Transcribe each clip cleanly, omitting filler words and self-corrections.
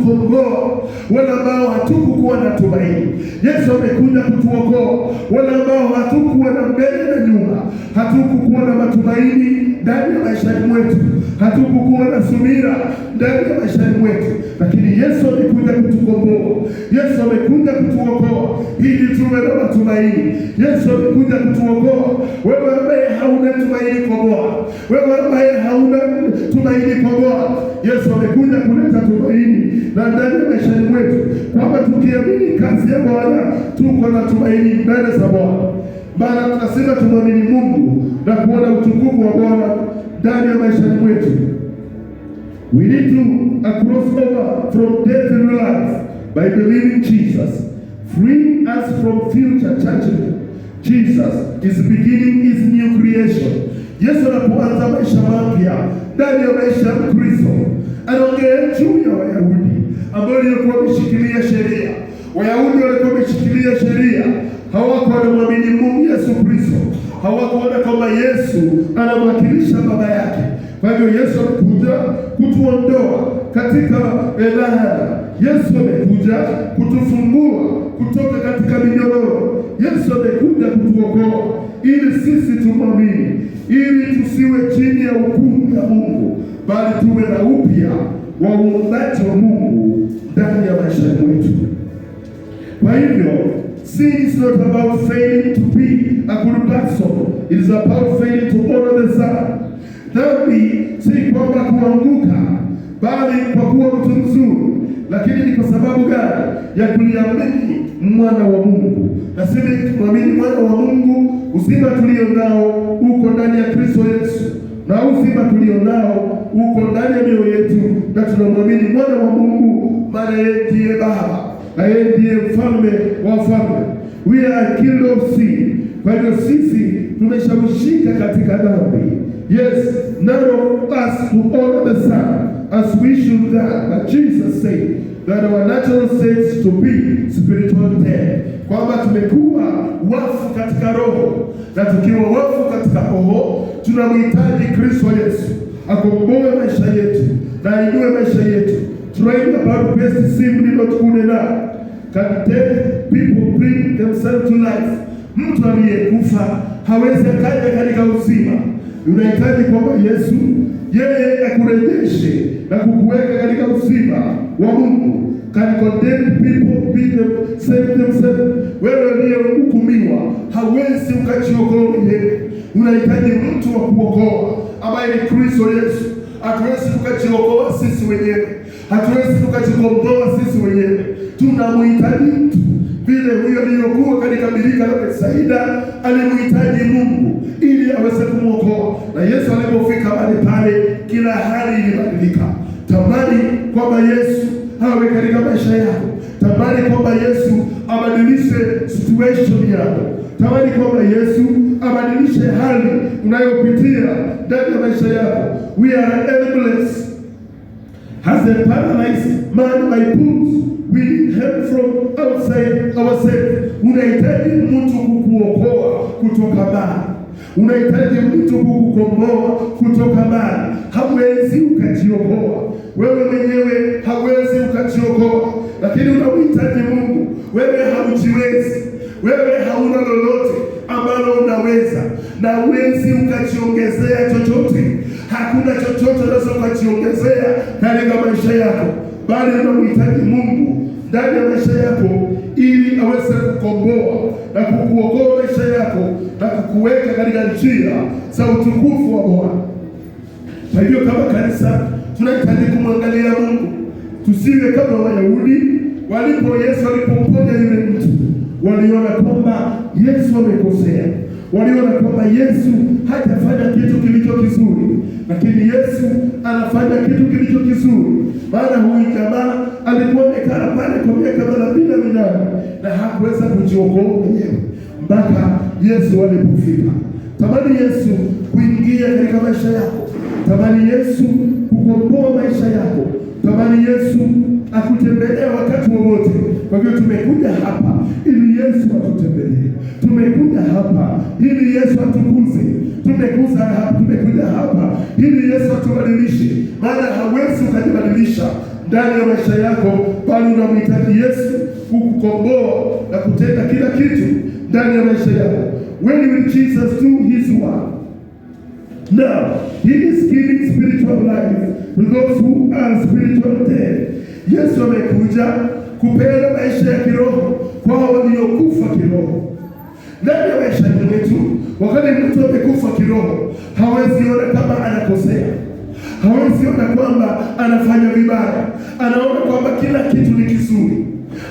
kutukomboa wale ambao hatukukuwa na tumaini. Yesu amekuja kutuokoa wale ambao hatukuwa na mbele na nyuma, hatukukuwa na matumaini ndani ya maisha yetu, hatukukuwa na subira ndani ya maisha yetu, lakini Yesu amekuja kutukomboa. Yesu amekuja kutuokoa ili tuwe na matumaini. Yesu amekuja kutuokoa. Wewe ambaye hauna tumaini kwa Bwana, wewe ambaye hauna tumaini kwa Bwana, Yesu amekuja kuleta tumaini na ndani ya maisha yetu, kwamba tukiamini kazi ya Bwana tuko na tumaini mbele za Bwana. Maana tunasema tumwamini Mungu na kuona utukufu wa Bwana ndani ya maisha yetu. We need to cross over from death to life by believing Jesus, freeing us from future judgment. Jesus is beginning his new creation. Yesu anapoanza maisha mapya ndani ya maisha ya Kristo, anaongea juu ya Wayahudi ambao walikuwa wameshikilia sheria. Wayahudi walikuwa wameshikilia sheria, hawakuwa wanamwamini Mungu Yesu Kristo, hawakuona kwamba Yesu anamwakilisha baba yake. Kwa hivyo Yesu amekuja kutuondoa katika laana. Yesu amekuja kutufungua kutoka katika minyororo. Yesu amekuja kutuokoa ili sisi tumwamini, ili tusiwe chini ya hukumu ya Mungu, bali tuwe na upya wa uumbaji wa Mungu ndani ya maisha yetu. Kwa hivyo, sin is not about failing to be a good person. It is about failing to honor the Son. Dhambi si kwamba kuanguka, bali kwa kuwa mtu mzuri. Lakini ni kwa sababu gani? Ya kuliamini mwana wa Mungu. Na sisi tuamini mwana wa Mungu, uzima tulio nao uko ndani ya Kristo Yesu. Na uzima tulio nao uko ndani ya mioyo yetu, na tunamwamini mwana wa Mungu, maana yeye ndiye Baba na yeye ndiye mfalme wa wafalme. We are killed of sin. Kwa hivyo sisi tumeshawishika katika dhambi. Yes, none of us to honor the Son as we should that. But Jesus said that our natural state is to be spiritual dead. Kwamba tumekuwa wafu katika roho, na tukiwa wafu katika roho tunamhitaji Kristo Yesu akomboe maisha yetu na ainue maisha yetu. Trying about best simply not good enough. Can dead people bring themselves to life? Mtu aliyekufa hawezi akaja katika uzima. Unahitaji kwamba Yesu yeye akurejeshe na kukuweka katika uzima wa Mungu. Can condemned people be them, save themselves? Wewe uliyehukumiwa hawezi ukajiokoa mwenyewe. Unahitaji mtu wa kuokoa ambaye ni Kristo Yesu. Hatuwezi tukajiokoa sisi wenyewe, hatuwezi tukajikomboa sisi wenyewe. Tunamhitaji mtu vile huyo aliyokuwa katika birika la Bethsaida alimhitaji Mungu ili aweze kumwokoa. Na Yesu alipofika mahali pale, kila hali ilibadilika. Tamani kwamba Yesu awe katika maisha yako. Tamani kwamba Yesu abadilishe situation yako. Tamani kwamba Yesu abadilishe hali unayopitia ndani ya maisha yako. We are helpless. As a paralyzed man by boots, we need help from outside ourselves. Unahitaji mtu kukuokoa kutoka mbali. Unahitaji mtu kukukomboa kutoka mbali. Hawezi ukajiokoa wewe mwenyewe, hawezi ukajiokoa, lakini unamhitaji Mungu. Wewe haujiwezi, wewe hauna lolote ambalo unaweza, na huwezi ukajiongezea chochote. Hakuna chochote unaweza ukajiongezea katika maisha yako, bali unamhitaji Mungu ndani ya maisha yako ili aweze kukomboa na kukuokoa maisha yako na kukuweka katika njia za utukufu wa Bwana. Kwa hivyo kama kanisa tunahitaji kumwangalia Mungu. Tusiwe kama Wayahudi Yesu alipomponya yule mtu, waliona kwamba Yesu amekosea. Waliona kwamba Yesu hajafanya kitu kilicho kizuri, lakini Yesu anafanya kitu kilicho kizuri. Maana huyu jamaa alikuwa amekaa pale kwa miaka 38 na hakuweza kujiokoa mwenyewe mpaka Yesu alipofika. Tamani Yesu kuingia katika maisha yako. Tamani Yesu kukomboa maisha yako. Tamani Yesu akutembelea wakati wowote. Kwa hivyo tumekuja hapa ili Yesu atutembelee. Tumekuja hapa ili Yesu atukuze. Tumekuja hapa ili Yesu atubadilishe. Maana hawezi ukajibadilisha ndani ya maisha yako, bali unamhitaji Yesu kukukomboa na kutenda kila kitu ndani ya maisha yako. When will Jesus do his work? Now, he is giving spiritual life to those who are spiritual dead. Yesu amekuja kupeana maisha ya kiroho kwa waliokufa kiroho. Ndani ya maisha yetu, wakati mtu amekufa kiroho, hawezi ona kama anakosea, hawezi ona kwamba anafanya vibaya, anaona kwamba kila kitu ni kizuri,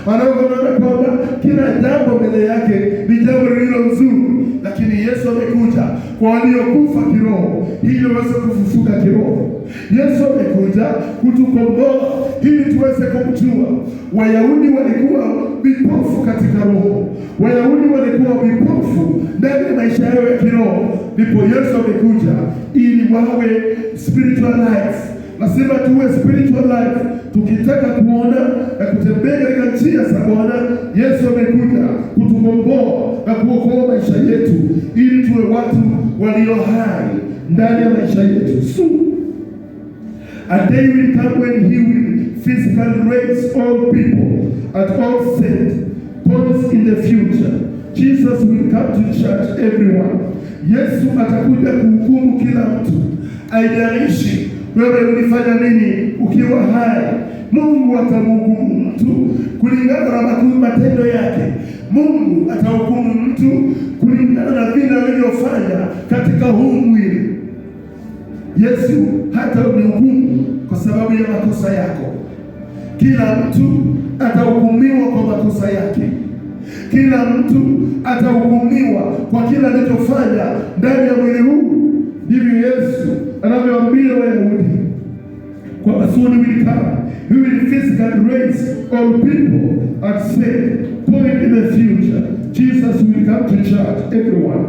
anaona kwamba kila jambo mbele yake ni jambo lililo nzuri. Lakini Yesu amekuja kwa waliokufa kiroho ili waweze kufufuka kiroho. Yesu amekuja kutukomboa ili tuweze kumjua. Wayahudi walikuwa vipofu katika roho, Wayahudi walikuwa vipofu ndani ya maisha yao ya kiroho. Ndipo Yesu amekuja ili wawe spiritual life. Lazima tuwe spiritual life tukitaka kuona na kutembea katika njia za Bwana. Yesu amekuja kutukomboa na kuokoa maisha yetu ili tuwe watu walio hai ndani ya maisha yetu. So, a day will come when he will physically raise all people at all set points in the future. Jesus will come to judge everyone. Yesu atakuja kuhukumu kila mtu. Haijalishi wewe ulifanya nini ukiwa hai, Mungu atamhukumu mtu kulingana na matendo yake. Mungu atahukumu mtu kulingana na vile alivyofanya katika huu mwili. Yesu hata unihukumu kwa sababu ya makosa yako. Kila mtu atahukumiwa kwa makosa yake. Kila mtu atahukumiwa kwa kila alichofanya ndani ya mwili huu. Ndivyo Yesu anavyoambia Wayahudi kwamba soon will come, he will physically raise all people at set point in the future. Jesus will come to judge everyone.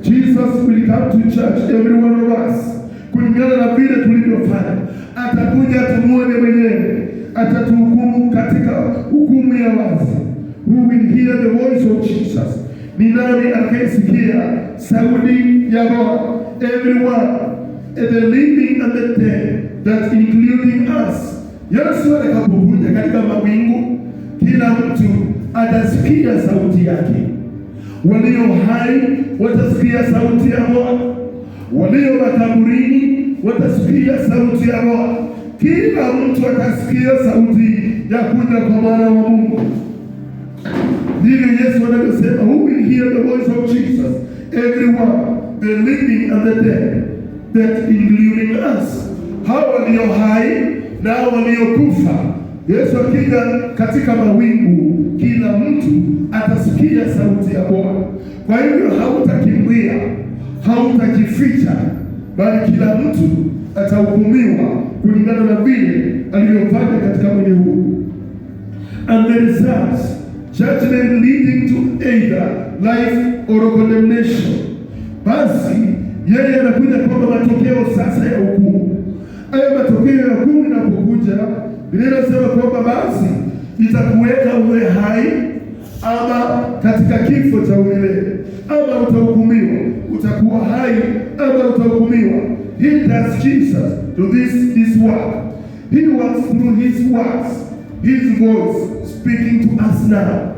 Jesus will come to judge every one of us kulingana na vile tulivyofanya. Atakuja tumuone mwenyewe, atatuhukumu katika hukumu ya wazi. Who will hear the voice of Jesus? Ni nani atakayesikia sauti ya Bwana? Everyone, the living and the dead, that including us. Yesu atakapokuja katika mawingu, kila mtu atasikia sauti yake. Walio hai watasikia sauti ya Bwana, walio makaburini watasikia sauti ya Bwana. Kila mtu atasikia sauti ya kuja kwa Mwana wa Mungu. Ndivyo Yesu anavyosema, who will hear the voice of Jesus? Everyone, the living and the dead, that including us. Hawa walio hai na waliokufa. Yesu akija katika mawingu, kila mtu atasikia sauti ya Bwana. Kwa hivyo hautakimbia, hautakificha, bali kila mtu atahukumiwa kulingana na vile alivyofanya katika mwili huu. And the results, judgment leading to either life or condemnation. Basi yeye anakuja kwamba matokeo sasa ya hukumu. Haya matokeo ya hukumu yanapokuja, Biblia inasema kwamba basi itakuweka uwe hai ama katika kifo cha milele, ama utahukumiwa. Utakuwa hai ama utahukumiwa. He does Jesus to this work. He works through his works, his voice speaking to us now.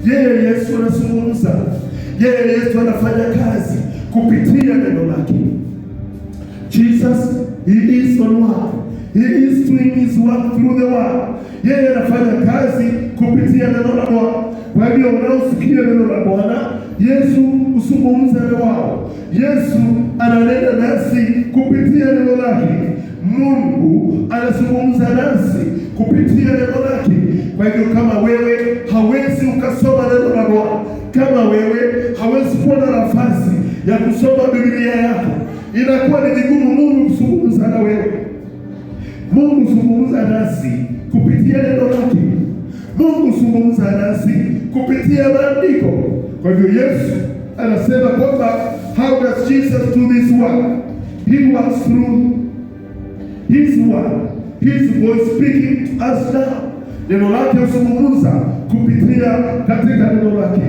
Yeye Yesu anazungumza, yeye Yesu anafanya kazi kupitia neno lake. Jesus, he is on work. He is doing his work through the word. Yeye anafanya kazi kupitia neno la Bwana. Kwa hivyo unaosikia neno la Bwana, Yesu usungumza na wao. Yesu ananena nasi kupitia neno lake. Mungu anazungumza nasi kupitia neno lake. Kwa hivyo kama wewe hawezi ukasoma neno la Bwana, kama wewe hawezi kuwa na nafasi ya kusoma Biblia yako, inakuwa ni vigumu Mungu kuzungumza na wewe. Mungu zungumza nasi kupitia neno lake. Mungu zungumza nasi kupitia maandiko. Kwa hivyo Yesu anasema kwamba how does Jesus do this work? He works through his word, his voice speaking to us now. Neno lake huzungumza kupitia katika neno lake.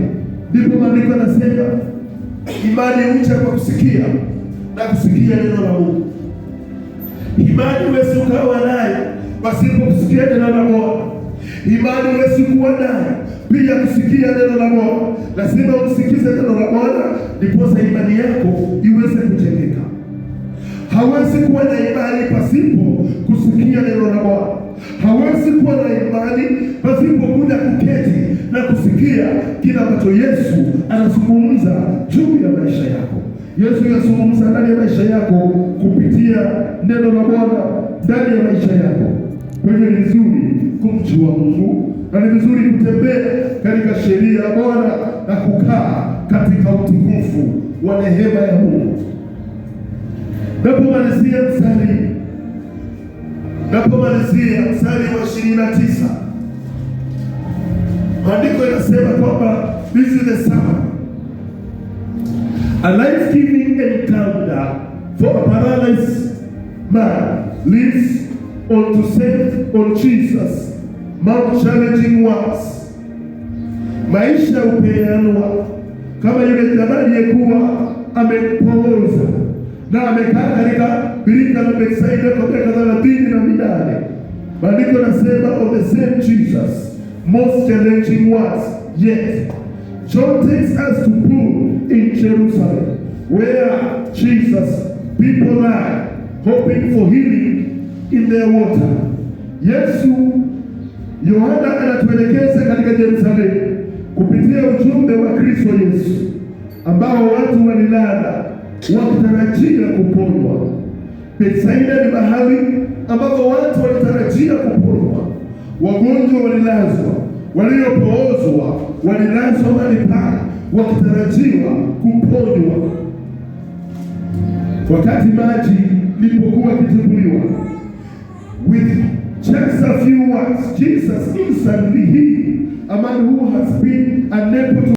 Ndipo maandiko yanasema imani huja kwa kusikia na kusikia neno la Mungu. Imani huwezi ukawa nayo pasipo kusikia neno la Bwana. Imani huwezi kuwa nayo bila kusikia neno la Bwana. Lazima usikize neno la Bwana ndiposa imani yako iweze kujengeka. Hawezi kuwa na imani pasipo kusikia neno la Bwana. Hawezi kuwa na imani pasipo kuja kuketi na kusikia kila ambacho Yesu anazungumza juu ya maisha yako. Yesu anazungumza ndani ya maisha yako kupitia neno la Bwana ndani ya maisha yako. Kwa hivyo ni vizuri kumjua Mungu na ni vizuri kutembea katika sheria ya Bwana na kukaa katika utukufu wa neema ya Mungu. Napomalizia mstari wa 29, maandiko yanasema kwamba this is the summer, a life-giving encounter for a paralyzed man leads on to save on Jesus Mount challenging words. Maisha hupeanwa kama yule jamaa aliyekuwa amepooza na amekaa katika birika la Bethsaida kwa miaka 38. Maandiko yanasema on the same Jesus most challenging words, yet John takes us to pool in Jerusalem where Jesus people lie hoping for healing in their water. Yohana anatuelekeza katika Yerusalemu kupitia ujumbe wa Kristo Yesu ambao watu walilala wakitarajia kuponywa. Bethsaida ni mahali ambapo watu walitarajia kuponywa. Wagonjwa walilazwa, waliopoozwa walilazwa mahali pale wakitarajiwa kuponywa. Wakati maji lipokuwa kitibuliwa, with just a few words, Jesus instantly healed a man who has been unable to